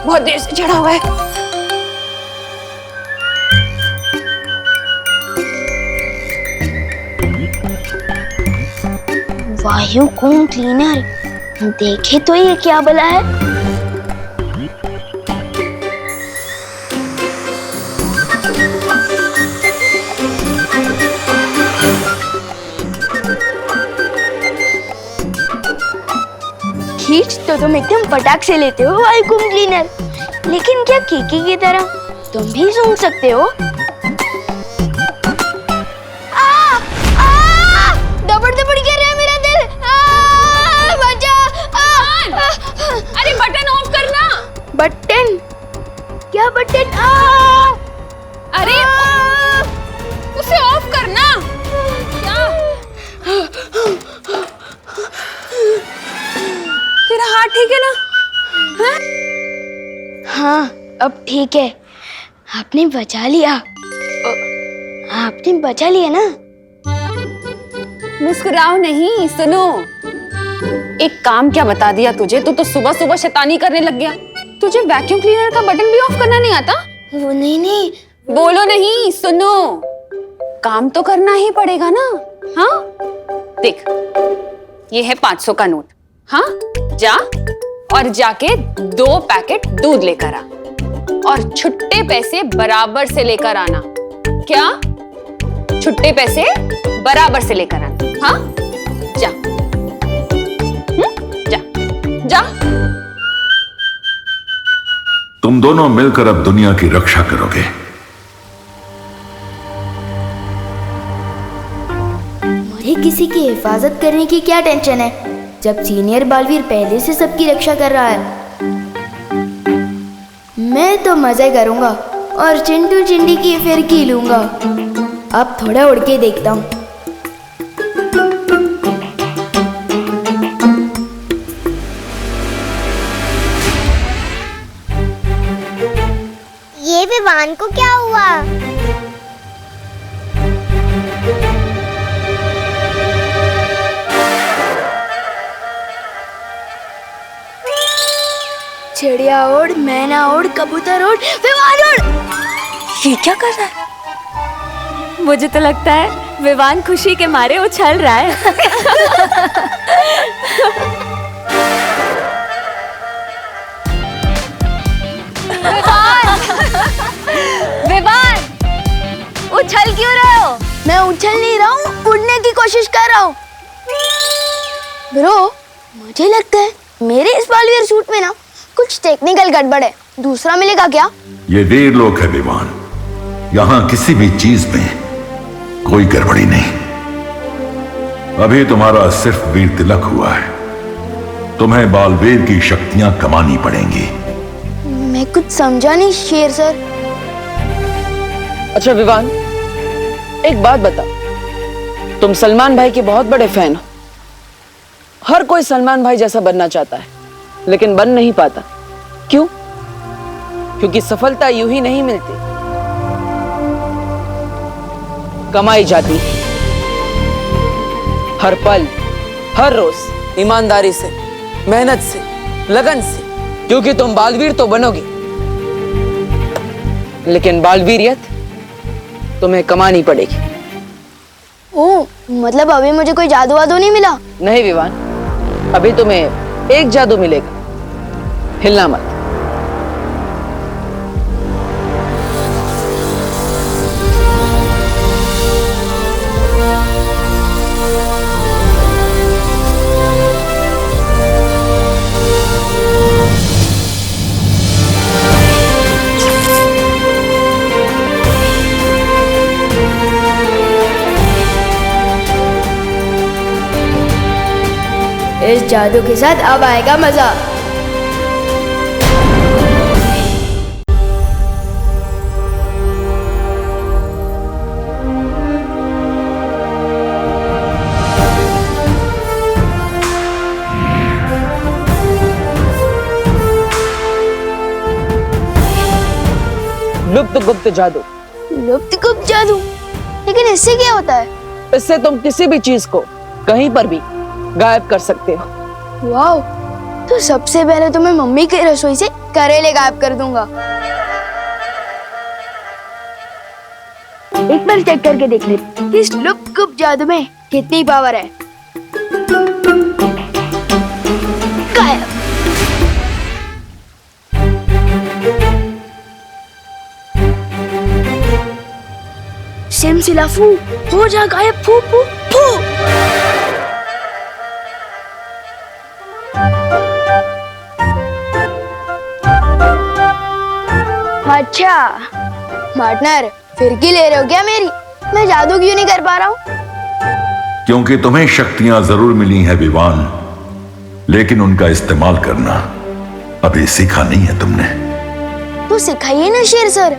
S1: बहुत देर से चढ़ा हुआ है।
S9: वायुकुम क्लीनर, देखे तो ये क्या भला है? खींच तो तुम एकदम फटाक से लेते हो वायुकुम क्लीनर, लेकिन क्या कीकी की तरह तुम भी सूंघ सकते हो? दबड़ दबड़ कर रहा है मेरा दिल। बचा।
S1: अरे बटन ऑफ करना।
S9: बटन? क्या बटन?
S1: अरे उसे ऑफ करना। क्या? तेरा हाथ ठीक है ना?
S9: हाँ, अब ठीक है। आपने बचा लिया। आपने बचा लिया ना?
S1: मुस्कुराओ नहीं, सुनो। एक काम क्या बता दिया तुझे? तू तो सुबह सुबह शैतानी करने लग गया। तुझे वैक्यूम क्लीनर का बटन भी ऑफ करना नहीं आता?
S9: वो नहीं।
S1: बोलो नहीं, सुनो। काम तो करना ही पड़ेगा ना। हाँ देख, ये है 500 का नोट। हाँ जा और जाके 2 पैकेट दूध लेकर आ और छुट्टे पैसे बराबर से लेकर आना। क्या? छुट्टे पैसे बराबर से लेकर आना। हाँ जा। जा जा।
S11: तुम दोनों मिलकर अब दुनिया की रक्षा करोगे।
S9: मुझे किसी की हिफाजत करने की क्या टेंशन है, जब सीनियर बालवीर पहले से सबकी रक्षा कर रहा है। मैं तो मजे करूंगा और चिंटू चिंडी की फिरकी लूंगा। अब थोड़ा उड़ के देखता हूँ।
S13: ये विवान को क्या हुआ?
S9: चिड़िया उड़, मैना उड़, कबूतर उड़, विवान उड़।
S8: ये क्या कर रहा है? मुझे तो लगता है विवान खुशी के मारे उछल रहा है।
S13: विवान, उछल क्यों रहे हो? मैं उछल नहीं रहा हूँ, उड़ने की कोशिश कर रहा हूँ। ब्रो, मुझे लगता है मेरे इस बालवीर सूट में ना कुछ टेक्निकल गड़बड़ है। दूसरा मिलेगा क्या?
S11: ये वीरलोक है विवान, यहाँ किसी भी चीज में कोई गड़बड़ी नहीं। अभी तुम्हारा सिर्फ वीर तिलक हुआ है, तुम्हें बालवीर की शक्तियां कमानी पड़ेंगी।
S13: मैं कुछ समझा नहीं शेर सर।
S3: अच्छा विवान, एक बात बता, तुम सलमान भाई के बहुत बड़े फैन हो। हर कोई सलमान भाई जैसा बनना चाहता है, लेकिन बन नहीं पाता। क्यों? क्योंकि सफलता यूं ही नहीं मिलती, कमाई जाती है हर पल, हर रोज, ईमानदारी से, मेहनत से, लगन से। क्योंकि तुम बालवीर तो बनोगे, लेकिन बालवीरियत तुम्हें कमानी पड़ेगी।
S13: ओह, मतलब अभी मुझे कोई जादू वादू नहीं मिला?
S3: नहीं विवान, अभी तुम्हें एक जादू मिलेगा, हिलना मत।
S13: इस जादू के साथ अब आएगा मजा।
S3: लुप्त गुप्त जादू।
S13: लुप्त गुप्त जादू? लेकिन इससे क्या होता है?
S3: इससे तुम किसी भी चीज को कहीं पर भी गायब कर सकते हो।
S13: वाओ, तो सबसे पहले तो मैं मम्मी की रसोई से करेले गायब कर दूंगा। एक बार चेक करके देख लेते कि इस लुप्त गुप्त जादू में कितनी पावर है। गायब। सिमसिला फू, हो जा गायब, फू फू फू। अच्छा पार्टनर, फिरकी ले रहे हो क्या मेरी? मैं जादू क्यों नहीं कर पा रहा हूँ?
S11: क्योंकि तुम्हें शक्तियां जरूर मिली हैं विवान, लेकिन उनका इस्तेमाल करना अभी सीखा नहीं है तुमने।
S13: तो सिखाइए ना शेर सर।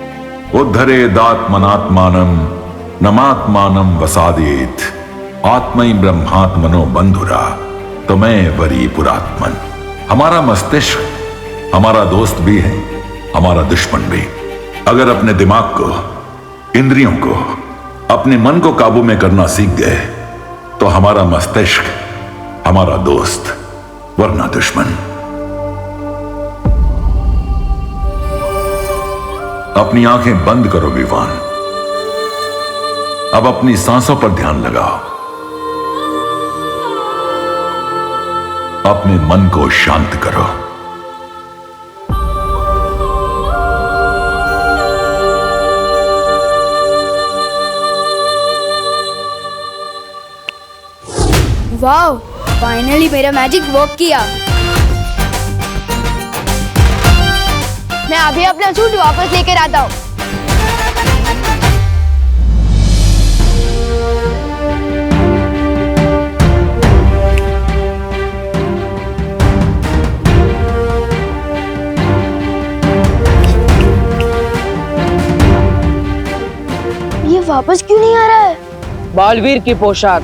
S11: उद्धरेदात्मनात्मानं नमात्मानं वसादेत आत्मै ब्रह्मात्मनो बंधुरा तुम्हें वरी पुरात्मन। हमारा मस्तिष्क हमारा दोस्त भी है, हमारा दुश्मन भी। अगर अपने दिमाग को, इंद्रियों को, अपने मन को काबू में करना सीख गए तो हमारा मस्तिष्क हमारा दोस्त, वरना दुश्मन। अपनी आंखें बंद करो विवान। अब अपनी सांसों पर ध्यान लगाओ। अपने मन को शांत करो।
S13: वाओ, फाइनली मेरा मैजिक वर्क किया। मैं अभी अपना सूट वापस लेकर आता हूँ। ये वापस क्यों नहीं आ रहा है?
S3: बालवीर की पोशाक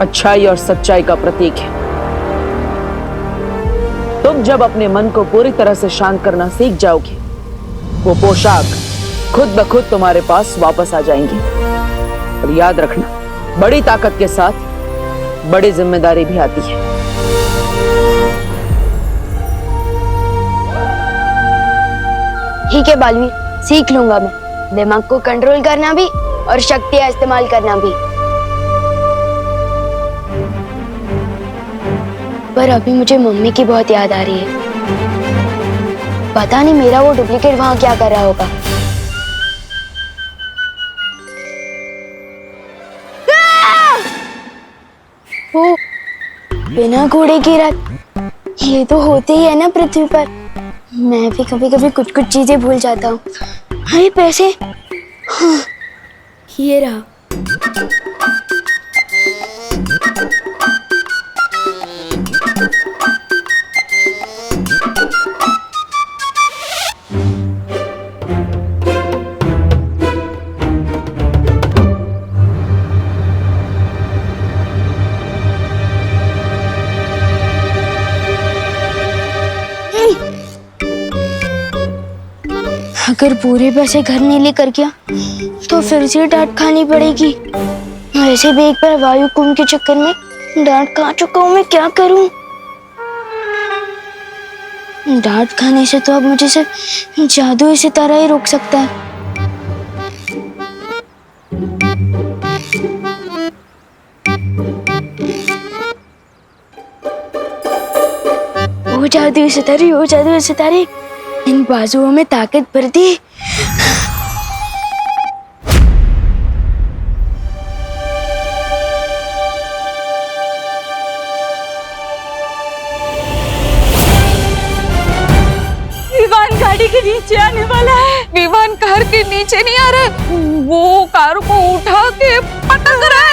S3: अच्छाई और सच्चाई का प्रतीक है। तुम जब अपने मन को पूरी तरह से शांत करना सीख जाओगे, वो पोशाक खुद ब खुद तुम्हारे पास वापस आ जाएंगी। और याद रखना, बड़ी ताकत के साथ बड़ी जिम्मेदारी भी आती है।
S13: ठीक है बालवीर, सीख लूंगा मैं दिमाग को कंट्रोल करना भी और शक्तियां इस्तेमाल करना भी। पर अभी मुझे मम्मी की बहुत याद आ रही है। पता नहीं मेरा वो डुप्लीकेट वहां क्या कर रहा होगा। ओ, बिना घोड़े की रथ, ये तो होते ही है ना पृथ्वी पर। मैं भी कभी कभी कुछ कुछ चीजें भूल जाता हूँ। अरे पैसे, हाँ, ये रहा। अगर पूरे पैसे घर नहीं लेकर गया तो फिर से डांट खानी पड़ेगी। वैसे भी एक बार वायु कुंभ के चक्कर में डांट खा चुका हूँ, मैं क्या करूं? डांट खाने से तो अब मुझे सिर्फ जादू सितारा ही रोक सकता है। ओ जादू सितारे, ओ जादू सितारे, इन बाजुओं में ताकत भर दी।
S1: विवान गाड़ी के नीचे आने वाला है। विवान कार के नीचे नहीं आ रहा, वो कार को उठा के पटक रहा है।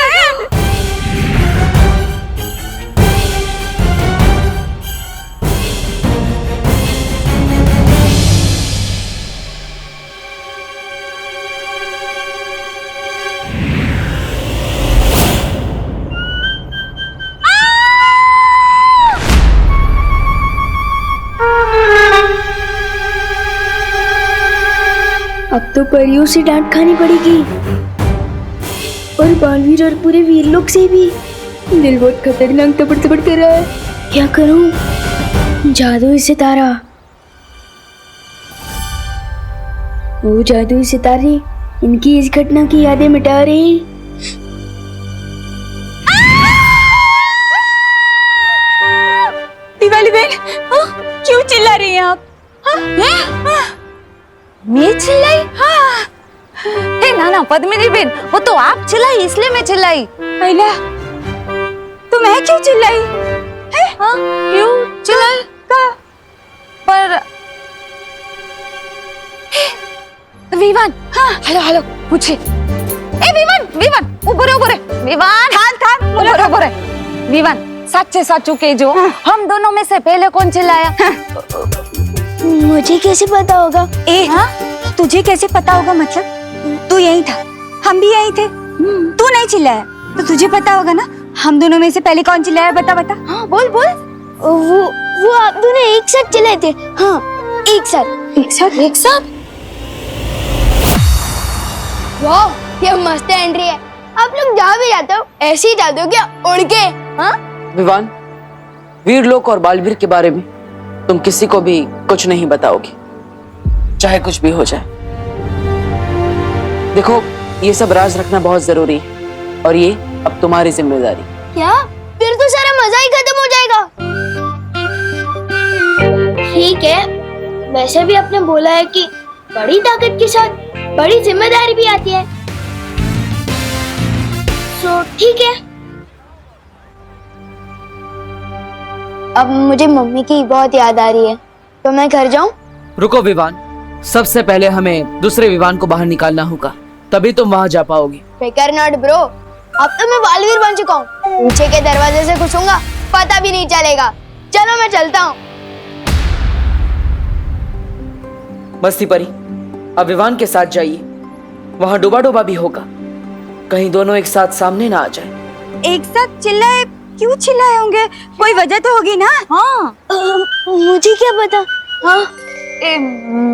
S9: अब तो परियों से डांट खानी पड़ेगी, और बालवीर और पूरे वीर लोग से भी। दिल बहुत खतरनाक तपड़ कर रहा है। क्या करूं? जादुई सितारा, वो जादुई सितारे इनकी इस घटना की यादें मिटा रही।
S1: दिवाली बहन, क्यों चिल्ला रही हैं आप? मैं चिल्लाई? हाँ। हे ना पद्मिनी बहन, वो तो आप चिल्लाई इसलिए मैं चिल्लाई। अहिल्या, तो मैं क्यों चिल्लाई? हाँ? क्यों चिल्लाई? का? पर विवान, हाँ, हेलो पूछे। ए विवान, ऊपर है। विवान, थान, ऊपर है। विवान, सच्चे साचू के जो हम दोनों में से पहले कौन चिल्लाया?
S13: मुझे कैसे पता होगा?
S1: तुझे कैसे पता होगा? मतलब तू यही था, हम भी यही थे। तू नहीं चिल्लाया तो तुझे पता होगा ना। हम दोनों में से पहले कौन चिल्लाया? बता। हाँ, बोल।
S13: वो आप दोनों एक साथ चिल्लाए थे। हाँ, एक साथ। वाह, ये मस्त एंट्री है। आप लोग जहाँ भी जाते हो ऐसे ही जाते हो क्या, उड़ के? हाँ?
S3: विवान, वीरलोक और बालवीर के बारे में तुम किसी को भी कुछ नहीं बताओगी, चाहे कुछ भी हो जाए। देखो, ये सब राज रखना बहुत जरूरी है, और ये अब तुम्हारी जिम्मेदारी।
S13: क्या? फिर तो सारा मजा ही खत्म हो जाएगा। ठीक है, वैसे भी आपने बोला है कि बड़ी ताकत के साथ बड़ी जिम्मेदारी भी आती है, तो ठीक है। अब मुझे मम्मी की बहुत याद आ रही है, तो मैं घर जाऊं?
S3: रुको विवान, सबसे पहले हमें दूसरे विवान को बाहर निकालना होगा, तभी तुम वहां जा पाओगी।
S13: बेकार नॉट ब्रो, अब तो मैं बालवीर बन चुका हूँ। पीछे के दरवाजे से घुसूंगा, पता भी नहीं चलेगा। चलो मैं चलता हूँ।
S3: मस्ती परी, अब विवान के साथ जाइए, वहां डूबा भी होगा, कहीं दोनों एक साथ सामने ना आ जाए।
S1: एक साथ चिल्लाए? क्यों चिल्लाए होंगे? कोई वजह तो होगी ना। हाँ,
S13: मुझे क्या पता। हाँ,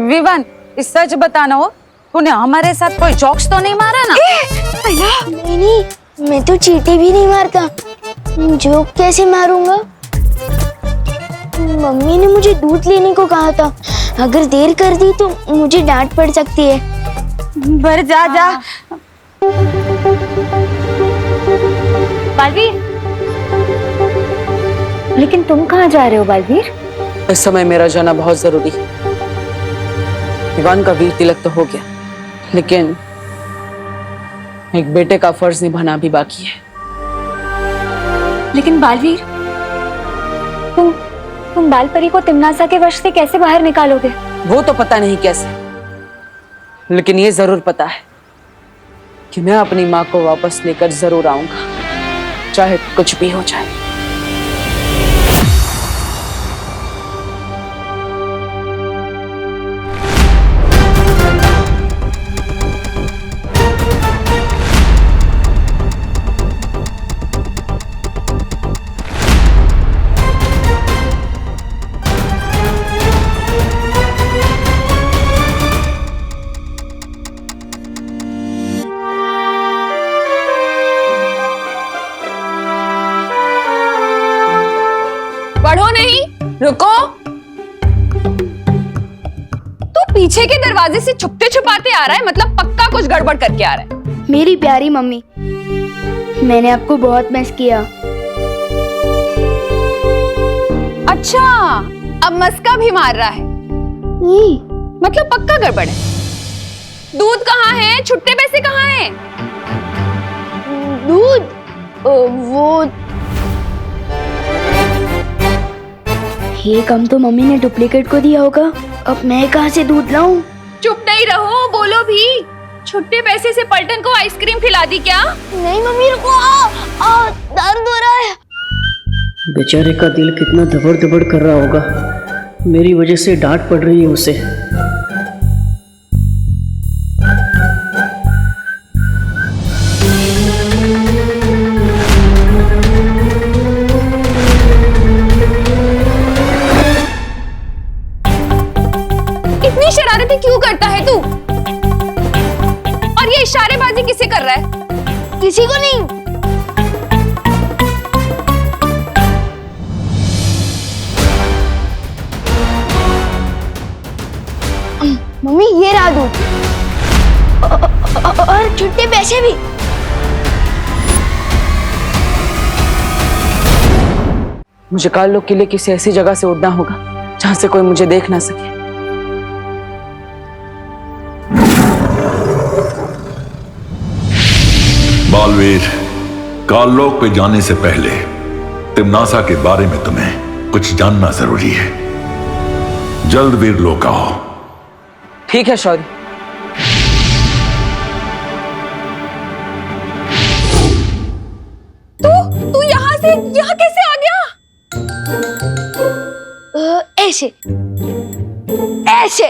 S1: विवान, सच बताना हो, तूने हमारे साथ कोई जोक्स तो नहीं मारा ना?
S13: नहीं, मैं तो चींटी भी नहीं मारता। जोक कैसे मारूंगा? मम्मी ने मुझे दूध लेने को कहा था, अगर देर कर दी तो मुझे डांट पड़ सकती है।
S1: बर जा।
S6: बालवीर, लेकिन तुम कहाँ जा रहे हो बालवीर?
S3: इस समय मेरा जाना बहुत जरूरी है। विवान का वीर तिलक तो हो गया, लेकिन एक बेटे का फर्ज निभाना भी बाकी है।
S6: लेकिन बालवीर, तुम बालपरी को तिमनासा के वश से कैसे बाहर निकालोगे?
S3: वो तो पता नहीं कैसे, लेकिन ये जरूर पता है कि मैं अपनी माँ को वापस लेकर जरूर आऊंगा, चाहे कुछ भी हो जाए।
S1: पढ़ो नहीं, रुको। तू पीछे के दरवाजे से छुपते छुपाते आ रहा है, मतलब पक्का कुछ गड़बड़ करके आ रहा है।
S13: मेरी प्यारी मम्मी, मैंने आपको बहुत मिस किया।
S1: अच्छा, अब मस्का भी मार रहा है, मतलब पक्का गड़बड़ है। दूध कहाँ है? छुट्टे पैसे कहाँ हैं?
S13: दूध? वो ये काम तो मम्मी ने डुप्लीकेट को दिया होगा, अब मैं कहाँ से दूध लाऊं?
S1: चुप नहीं रहो, बोलो भी। छुट्टे पैसे से पलटन को आइसक्रीम खिला दी क्या?
S13: नहीं मम्मी, रुको। दर्द हो रहा है।
S10: बेचारे का दिल कितना दबड़ दबड़ कर रहा होगा, मेरी वजह से डांट पड़ रही है उसे।
S1: इतनी शरारतें क्यों करता है तू? और ये इशारेबाजी किसे कर रहा है?
S13: किसी को नहीं। मम्मी, ये रहा दूध और छुट्टे पैसे भी।
S3: मुझे काल के लिए किसी ऐसी जगह से उड़ना होगा जहां से कोई मुझे देख ना सके।
S11: बालवीर, काललोक पे जाने से पहले तिमनासा के बारे में तुम्हें कुछ जानना जरूरी है। जल्द वीर लोक आओ।
S3: ठीक है शौर्य।
S1: तू यहाँ कैसे आ गया?
S13: ऐसे ऐसे।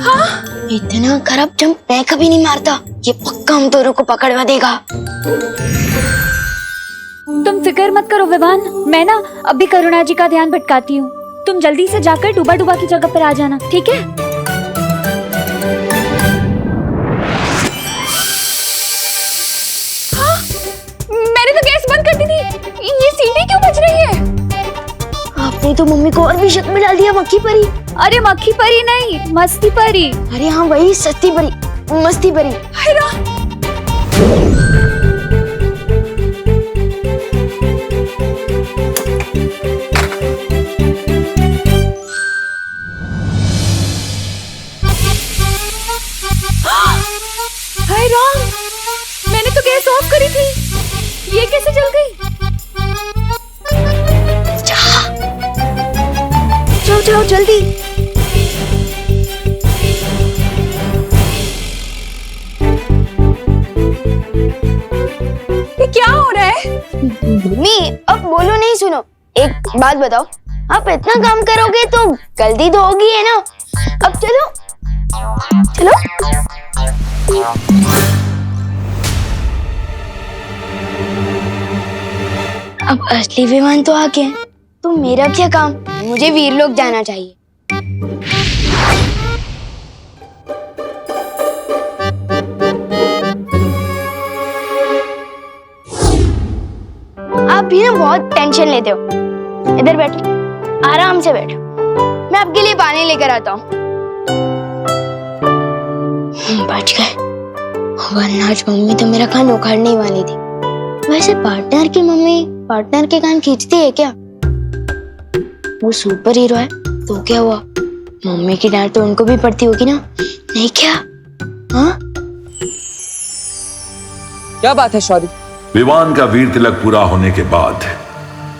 S1: हाँ?
S13: इतना खराब जंप मैं कभी नहीं मारता, ये पक्का हम दोनों को पकड़वा देगा।
S6: तुम फिक्र मत करो विवान, मैं ना अभी करुणा जी का ध्यान भटकाती हूँ। तुम जल्दी से जाकर डूबा डूबा की जगह पर आ जाना, ठीक है?
S1: हाँ? मैंने तो गैस बंद कर दी थी, ये सीटी क्यों बज रही है?
S13: आपने तो मम्मी को और भी शक में डाल दिया। मक्खी परी?
S6: अरे मक्खी परी नहीं, मस्ती परी।
S13: अरे हाँ, वही सस्ती परी, मस्ती परी।
S1: हाय राम, मैंने तो गैस ऑफ करी थी, ये कैसे जल गई?
S13: जाओ जाओ जल्दी।
S1: ये क्या हो रहा है?
S13: मम्मी, अब बोलो नहीं, सुनो। एक बात बताओ, आप इतना काम करोगे तो गलती तो होगी है ना? अब चलो चलो। अब असली विमान तो आ गए, तो मेरा क्या काम? मुझे वीरलोक जाना चाहिए। आप भी ना बहुत टेंशन लेते हो। इधर बैठो, आराम से बैठो, मैं आपके लिए पानी लेकर आता हूँ। बच गए, वरना आज मम्मी तो मेरा कान उखाड़ने ही वाली थी। वैसे पार्टनर की मम्मी पार्टनर के कान खींचती है क्या? वो सुपर हीरो है तो क्या हुआ,
S9: मम्मी की डांट तो उनको भी पड़ती होगी ना, नहीं क्या? हाँ?
S3: क्या बात है शौर्य?
S11: विवान का वीर तिलक पूरा होने के बाद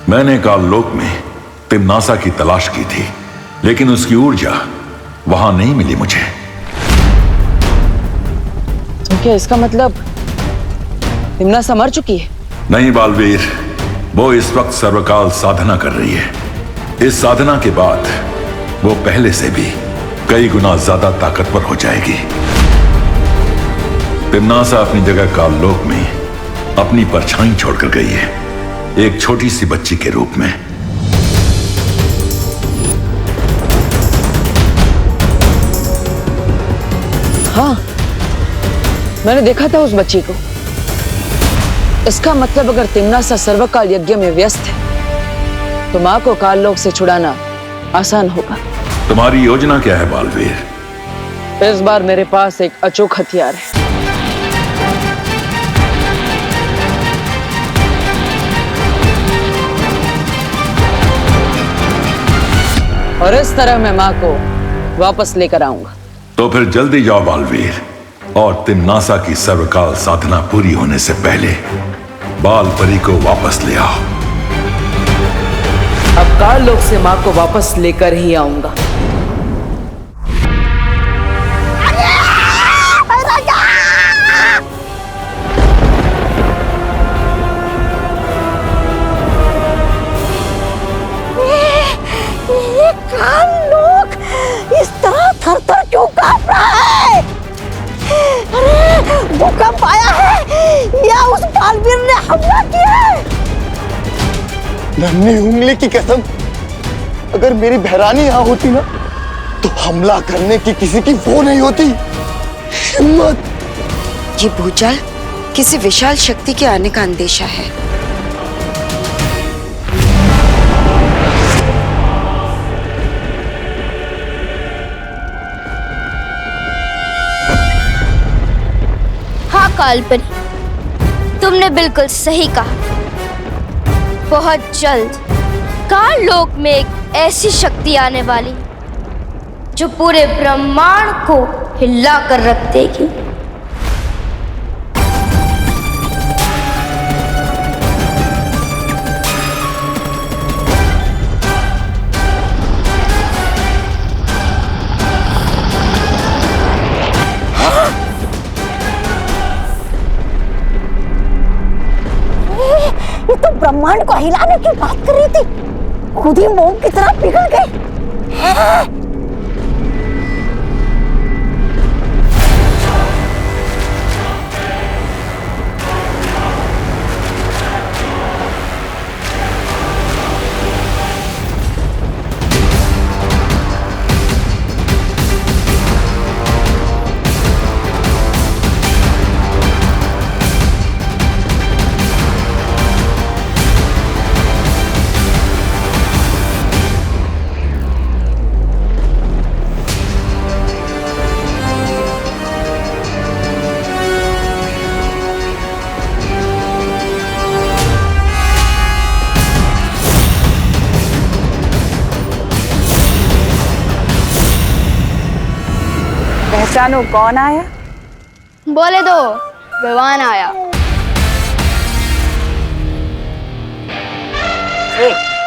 S11: मैंने काललोक में तिम्नासा की तलाश की थी, लेकिन उसकी ऊर्जा वहां नहीं मिली मुझे।
S3: तो क्या इसका मतलब तिम्नासा मर चुकी है?
S11: नहीं बालवीर, वो इस वक्त सर्वकाल साधना कर रही है। इस साधना के बाद वो पहले से भी कई गुना ज्यादा ताकतवर हो जाएगी। तिम्नासा अपनी जगह काललोक में अपनी परछाई छोड़कर गई है, एक छोटी सी बच्ची के रूप में।
S3: हाँ, मैंने देखा था उस बच्ची को। इसका मतलब अगर तिम्नासा सर्वकाल यज्ञ में व्यस्त है तो मां को काललोक से छुड़ाना आसान होगा।
S11: तुम्हारी योजना क्या है बालवीर?
S3: इस बार मेरे पास एक अचूक हथियार है। और इस तरह मैं मां को वापस लेकर आऊंगा।
S11: तो फिर जल्दी जाओ बालवीर, और तिम्नासा की सर्वकाल साधना पूरी होने से पहले बाल परी को वापस ले आओ।
S3: अब काललोक से मां को वापस लेकर ही आऊंगा।
S2: ये काललोक इस तरह थर-थर क्यों कांप रहा है? अरे भूकंप आया है या उस बालवीर ने हमला किया है?
S14: नन्ही उंगली की कसम, अगर मेरी बहरानी यहाँ होती ना तो हमला करने की किसी की वो नहीं होती हिम्मत।
S4: ये भूचाल किसी विशाल शक्ति के आने का अंदेशा है।
S13: हाँ कालपरी, तुमने बिल्कुल सही कहा। बहुत जल्द काललोक में एक ऐसी शक्ति आने वाली जो पूरे ब्रह्मांड को हिला कर रख देगी।
S2: ये तो ब्रह्मांड को हिलाने की बात कर रही थी, खुद ही मोम की तरह पिघल गई।
S3: पहचानो कौन आया?
S13: बोले दो, विवान आया।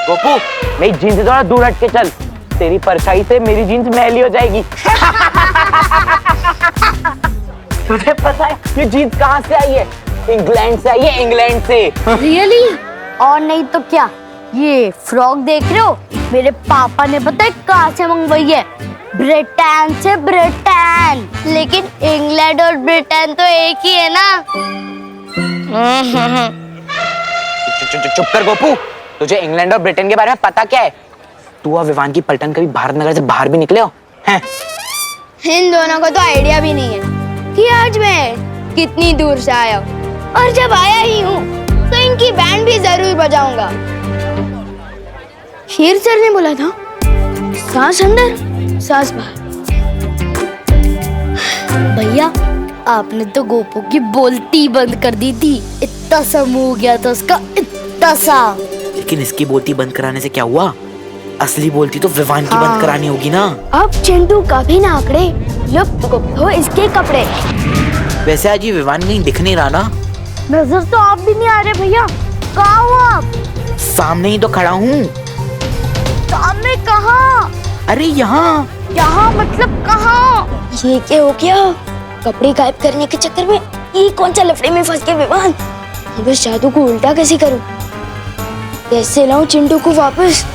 S15: गोपू, मेरी जीन्स से थोड़ा दूर हट के चल, तेरी परछाई से मेरी जीन्स मैली हो जाएगी। तुझे पता है ये जीन्स कहाँ से आई है? इंग्लैंड से आई है, इंग्लैंड से।
S13: रियली? और नहीं तो क्या, ये फ्रॉक देख रहे हो, मेरे पापा ने पता है कहाँ से मंगवाई है? ब्रिटेन से। ब्रिटेन, लेकिन इंग्लैंड और ब्रिटेन तो एक ही है ना।
S15: चुप कर गोपू, तुझे इंग्लैंड और ब्रिटेन के बारे में पता क्या है? तू और विवान की पलटन कभी भारत नगर से बाहर भी निकले हो? हैं?
S13: इन दोनों को तो आइडिया भी नहीं है कि आज मैं कितनी दूर से आया हूँ, और जब आया ही हूँ तो इनकी बैंड भी जरूर बजाऊंगा। शेर सर ने बोला था, सांस अंदर सांस बाहर। भैया, आपने तो गोपू की बोलती बंद कर दी थी, इतना सा मुंह हो गया था उसका, इतना सा।
S15: लेकिन इसकी बोलती बंद कराने से क्या हुआ? असली बोलती तो विवान की बंद करानी होगी ना।
S13: अब चिंटू कभी ना आंकड़े, लुप्त गुप्त हो इसके कपड़े।
S15: वैसे आज ये विवान कहीं दिख नहीं रहा ना।
S13: नजर तो आप भी नहीं आ रहे भैया, कहाँ हो आप?
S15: सामने ही तो खड़ा हूँ।
S13: सामने कहाँ?
S15: अरे यहाँ।
S13: यहाँ मतलब कहाँ? ये क्या हो गया? कपड़े गायब करने के चक्कर में ये कौन सा लफड़े में फंस गए विवान? अब इस जादू को उल्टा कैसे करूं? कैसे लाऊं चिंटू को वापस?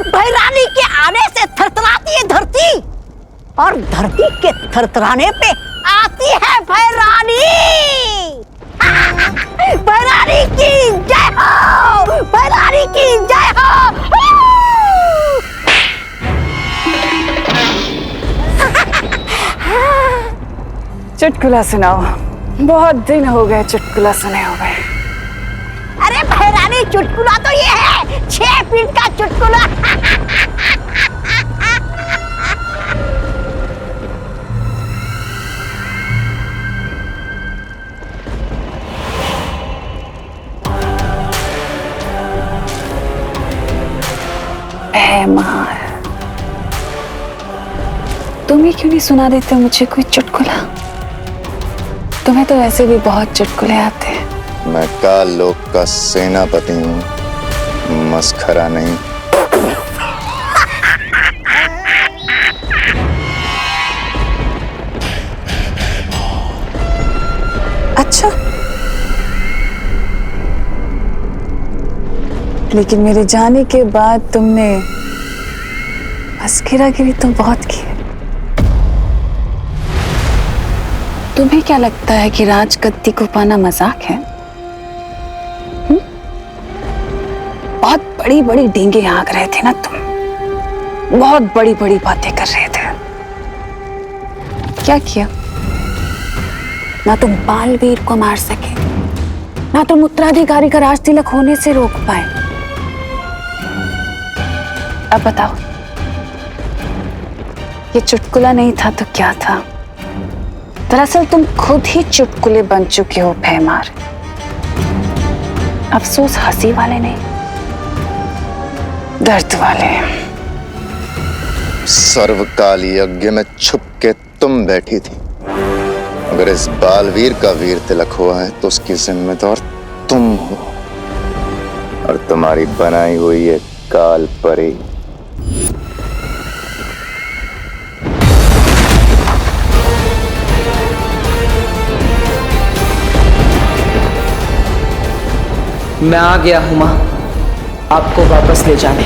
S2: भैरानी के आने से थरथराती है धरती, और धरती के थरथराने पे आती है भैरानी। भैरानी की जय हो, भैरानी की जय हो।
S3: चुटकुला सुनाओ, बहुत दिन हो गए चुटकुला सुने हुए।
S2: अरे भैरानी, चुटकुला तो ये है 6 फीट का चुटकुला।
S1: मार, तुम्हें क्यों नहीं सुना देते मुझे कोई चुटकुला? तुम्हें तो वैसे भी बहुत चुटकुले आते हैं।
S5: मैं काल लोक का सेनापति हूँ, मस्खरा नहीं।
S1: अच्छा, लेकिन मेरे जाने के बाद तुमने मस्खरागिरी तो बहुत की है। तुम्हें क्या लगता है कि राजगद्दी को पाना मजाक है? बहुत बड़ी बड़ी डींगे हाँक रहे थे ना तुम, बहुत बड़ी बड़ी बातें कर रहे थे। क्या किया? ना तुम बालवीर को मार सके, ना तुम उत्तराधिकारी का राज तिलक होने से रोक पाए। अब बताओ, ये चुटकुला नहीं था तो क्या था? दरअसल तुम खुद ही चुटकुले बन चुके हो भैमार। अफसोस हंसी वाले नहीं, दर्द वाले।
S5: सर्वकाल यज्ञ में छुप के तुम बैठी थी। अगर इस बालवीर का वीर तिलक हुआ है तो उसकी जिम्मेदार तुम हो, और तुम्हारी बनाई हुई ये काल परी।
S3: मैं आ गया हूं मां, आपको वापस ले जाने।